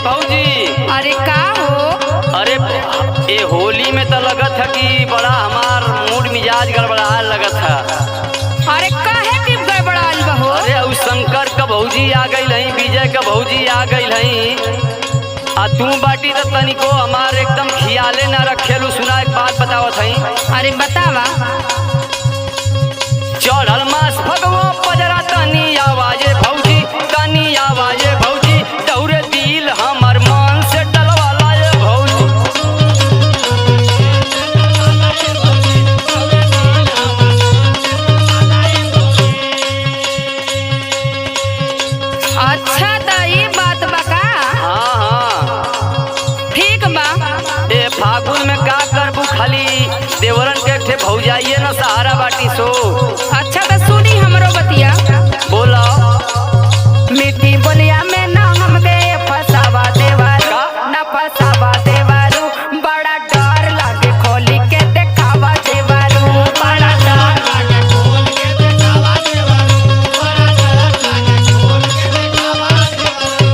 भौजी। अरे का हो? अरे ये होली में तो लगत है कि बड़ा हमार मूड मिजाज गड़बड़ा लगत है। अरे काहे कि गड़बड़ाल बहो? अरे उस शंकर का भौजी आ गई है, विजय का भौजी आ गई है, आ तू बाटी तो तनिको हमार एकदम खियाले न रखेलू। सुना एक बात बतावत है। अरे बतावा। चढ़ल मास भगवा पजरा तनी आवाजे भौजी, तनी आवाजे भौजी, दौरे दिल हमर मन से डलवाला ये भौजी। अच्छा त ई बात बका। हाँ हाँ ठीक बा। ए फागुन में का करबू, खाली देवरन के ठे भौजाइए न सहारा बाटी सो। अच्छा तो सुनी हमरो बतिया। बोला। मीठी बोलिया में ना हमके फसावा देवारू, ना फसावा देवारू, बड़ा डर लागे खोली के देखावा देवारू, बड़ा डर लागे खोल के देखावा देवारू, बड़ा डर लागे खोल के देखावा देवारू।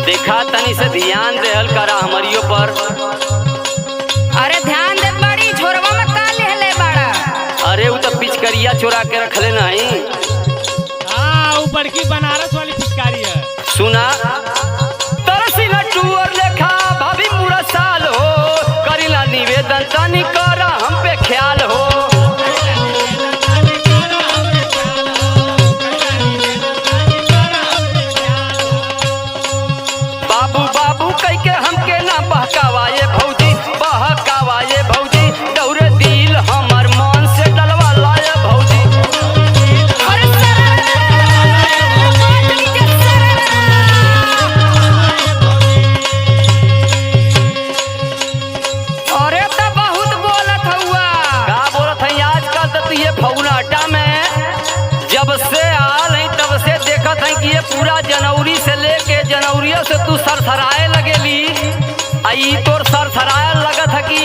देखा तनी से ध्यान देहल करा हमरियो पर। अरे ध्यान दे बड़ी छोरवा में का लेहले बाड़ा। अरे वो तो पिचकरिया चुरा के रखले नहीं। हाँ वो बड़की बनारस वाली पिचकारी है। सुना तरसी लटूर लेखा भाभी मुड़ा साल हो, करीला निवेदन तनी करा हम पे ख्याल हो। बाबू बाबू कह के हमके ना बहकावा ये भौजी, बहकावा ये भौजी, दौरे दिल हमर मन से डलवाला ये भौजी। अरे अरे तो बहुत बोलत हुआ। का बोलत है आजकल तो ये फौनाटा में जब से आल है तब से देखत है कि ये पूरा जनवरी से लेके जनवरिया से तू सरसराए लगेली। आई तोर सरसराए लगत है कि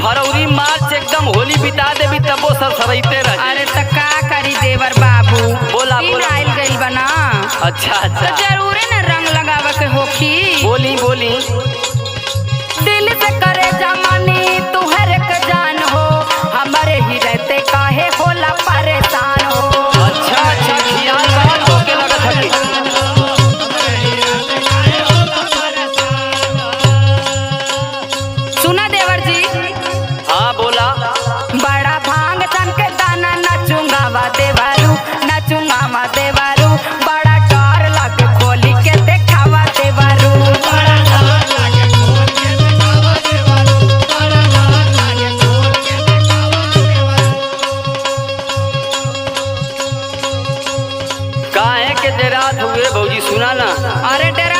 फरवरी मार्च एकदम होली बिता देवी तब वो सरसराइते रह। अरे तो का करी देवर बाबू, बोला, दिन बोला। आइल गइल बना अच्छा तो अच्छा जरूरे न रंग लगावे के होखी। बोली बोली। दिल से करे जमानी तू हर एक जान हो, हमारे ही रहते काहे होला परेशान हो। अच्छा अच्छा खियाल बड़ा होके लगत है कि। सुना देवर जी। हाँ बोला। बड़ा भांग तन के दाना नचुंगावा देवारू, नचुंगावा देवारू, बड़ा डर लागे खोली के देखावा देवारू, बड़ा डर लागे खोल के देखावा देवारू, बड़ा डर लागे खोल के देखावा देवारू। काहे के देरात हुए भौजी, सुना ना। अरे डर